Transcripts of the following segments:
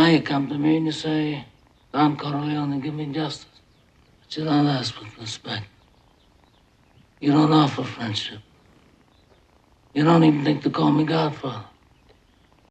Now you come to me and you say, Don Corleone, give me justice. But you don't ask with respect. You don't offer friendship. You don't even think to call me Godfather.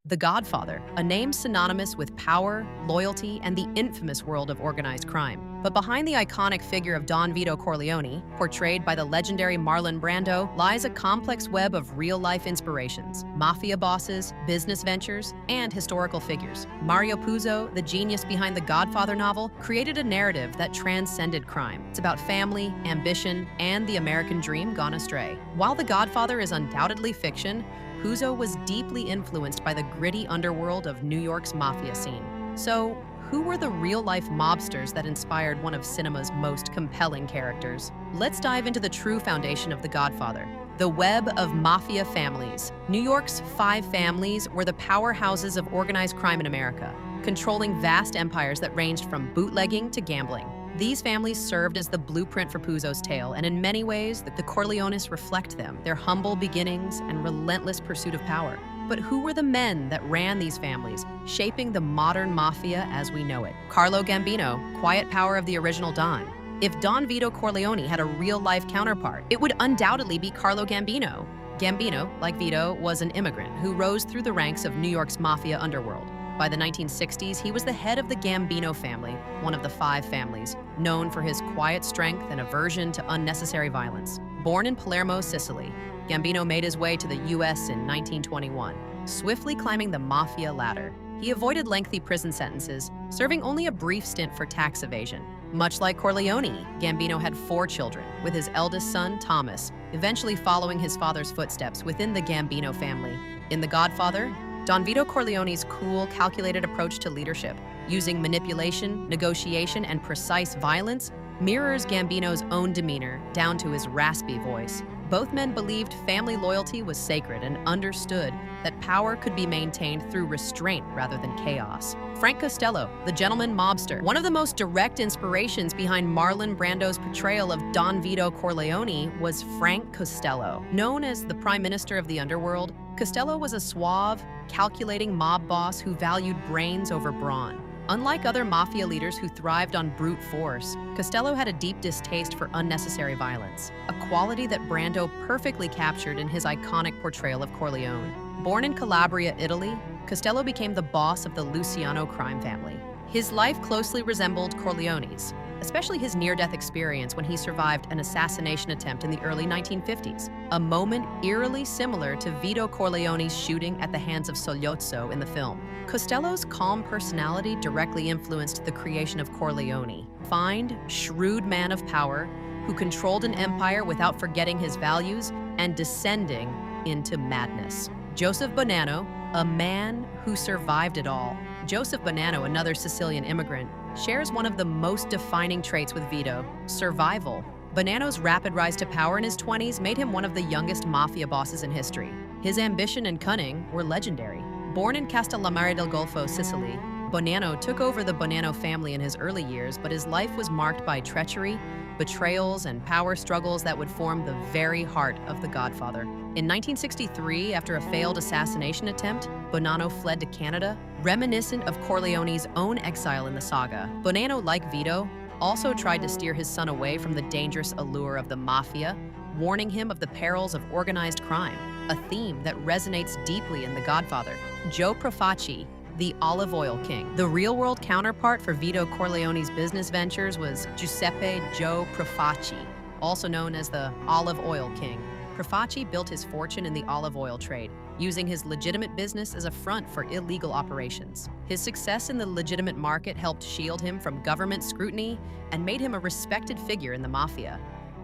The Godfather, a name synonymous with power, loyalty, and the infamous world of organized crime. But behind the iconic figure of Don Vito Corleone, portrayed by the legendary Marlon Brando, lies a complex web of real-life inspirations, mafia bosses, business ventures, and historical figures. Mario Puzo, the genius behind the Godfather novel, created a narrative that transcended crime. It's about family, ambition, and the American dream gone astray. While The Godfather is undoubtedly fiction, Puzo was deeply influenced by the gritty underworld of New York's mafia scene. So, who were the real-life mobsters that inspired one of cinema's most compelling characters? Let's dive into the true foundation of The Godfather, the web of mafia families. New York's 5 families were the powerhouses of organized crime in America, controlling vast empires that ranged from bootlegging to gambling. These families served as the blueprint for Puzo's tale, and in many ways, the Corleones reflect them, their humble beginnings and relentless pursuit of power. But who were the men that ran these families, shaping the modern mafia as we know it? Carlo Gambino, quiet power of the original Don. If Don Vito Corleone had a real-life counterpart, it would undoubtedly be Carlo Gambino. Gambino, like Vito, was an immigrant who rose through the ranks of New York's mafia underworld. By the 1960s, he was the head of the Gambino family, one of the 5 families, known for his quiet strength and aversion to unnecessary violence. Born in Palermo, Sicily, Gambino made his way to the U.S. in 1921, swiftly climbing the mafia ladder. He avoided lengthy prison sentences, serving only a brief stint for tax evasion. Much like Corleone, Gambino had 4 children, with his eldest son, Thomas, eventually following his father's footsteps within the Gambino family. In The Godfather, Don Vito Corleone's cool, calculated approach to leadership, using manipulation, negotiation, and precise violence, mirrors Gambino's own demeanor down to his raspy voice. Both men believed family loyalty was sacred and understood that power could be maintained through restraint rather than chaos. Frank Costello, the gentleman mobster, one of the most direct inspirations behind Marlon Brando's portrayal of Don Vito Corleone was Frank Costello. Known as the Prime Minister of the Underworld, Costello was a suave, calculating mob boss who valued brains over brawn. Unlike other mafia leaders who thrived on brute force, Costello had a deep distaste for unnecessary violence, a quality that Brando perfectly captured in his iconic portrayal of Corleone. Born in Calabria, Italy, Costello became the boss of the Luciano crime family. His life closely resembled Corleone's, especially his near-death experience when he survived an assassination attempt in the early 1950s, a moment eerily similar to Vito Corleone's shooting at the hands of Sollozzo in the film. Costello's calm personality directly influenced the creation of Corleone, refined, shrewd man of power who controlled an empire without forgetting his values and descending into madness. Joseph Bonanno, a man who survived it all. Joseph Bonanno, another Sicilian immigrant, shares one of the most defining traits with Vito: survival. Bonanno's rapid rise to power in his 20s made him one of the youngest mafia bosses in history. His ambition and cunning were legendary. Born in Castellammare del Golfo, Sicily, Bonanno took over the Bonanno family in his early years, but his life was marked by treachery, betrayals, and power struggles that would form the very heart of The Godfather. In 1963, after a failed assassination attempt, Bonanno fled to Canada, reminiscent of Corleone's own exile in the saga. Bonanno, like Vito, also tried to steer his son away from the dangerous allure of the mafia, warning him of the perils of organized crime, a theme that resonates deeply in The Godfather. Joe Profaci, the olive oil king. The real-world counterpart for Vito Corleone's business ventures was Giuseppe Joe Profaci, also known as the olive oil king. Profaci built his fortune in the olive oil trade, using his legitimate business as a front for illegal operations. His success in the legitimate market helped shield him from government scrutiny and made him a respected figure in the mafia.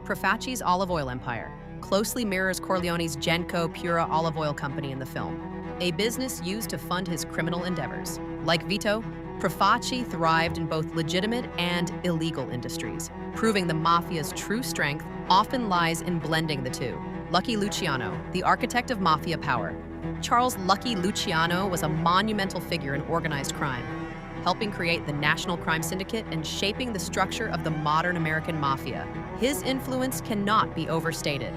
Profaci's olive oil empire closely mirrors Corleone's Genco Pura olive oil company in the film, a business used to fund his criminal endeavors. Like Vito, Profaci thrived in both legitimate and illegal industries, proving the mafia's true strength often lies in blending the two. Lucky Luciano, the architect of mafia power. Charles Lucky Luciano was a monumental figure in organized crime, helping create the National Crime Syndicate and shaping the structure of the modern American mafia. His influence cannot be overstated.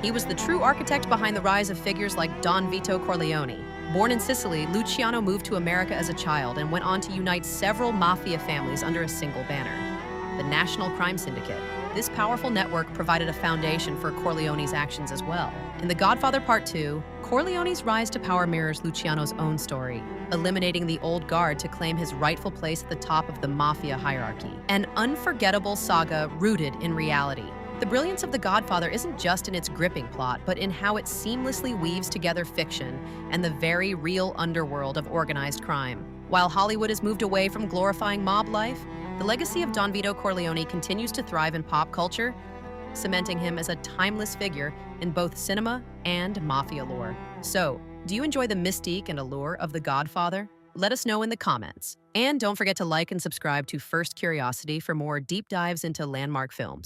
He was the true architect behind the rise of figures like Don Vito Corleone, Born in Sicily, Luciano moved to America as a child and went on to unite several mafia families under a single banner, the National Crime Syndicate. This powerful network provided a foundation for Corleone's actions as well. In The Godfather Part 2, Corleone's rise to power mirrors Luciano's own story, eliminating the old guard to claim his rightful place at the top of the mafia hierarchy. An unforgettable saga rooted in reality. The brilliance of The Godfather isn't just in its gripping plot, but in how it seamlessly weaves together fiction and the very real underworld of organized crime. While Hollywood has moved away from glorifying mob life, the legacy of Don Vito Corleone continues to thrive in pop culture, cementing him as a timeless figure in both cinema and mafia lore. So, do you enjoy the mystique and allure of The Godfather? Let us know in the comments. And don't forget to like and subscribe to First Curiosity for more deep dives into landmark films.